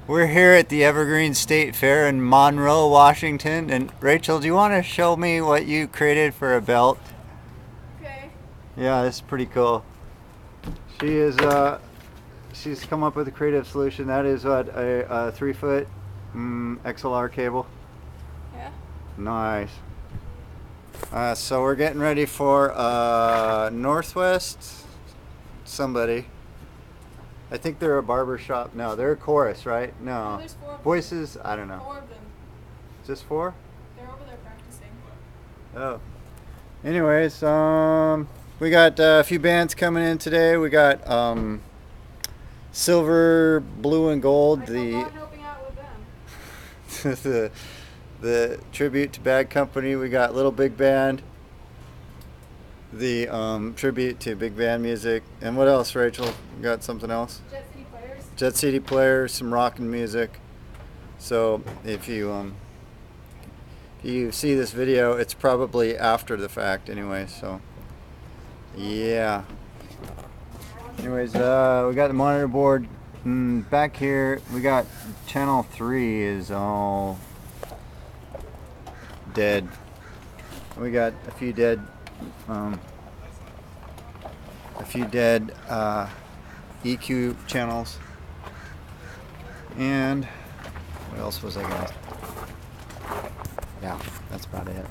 We're here at the Evergreen State Fair in Monroe, Washington. And Rachel, do you want to show me what you created for a belt? Okay. Yeah, this is pretty cool. She is she's come up with a creative solution. That is what a 3-foot XLR cable. Yeah. Nice. So we're getting ready for Northwest somebody. I think they're a barber shop. No, they're a chorus, right? No, No. there's 4 of them. Voices, I don't know. 4 of them. Just 4? They're over there practicing. Oh. Anyways, we got a few bands coming in today. We got Silver, Blue, and Gold. I don't know helping out with them. the tribute to Bad Company. We got Little Big Band. The tribute to big band music. And what else, Rachel? You got something else? Jet City Players. Jet City Players, some rockin' music. So if you see this video, it's probably after the fact anyway. So yeah. Anyways, we got the monitor board back here. We got channel 3 is all dead. We got a few dead EQ channels. And what else was I gonna? Yeah, that's about it.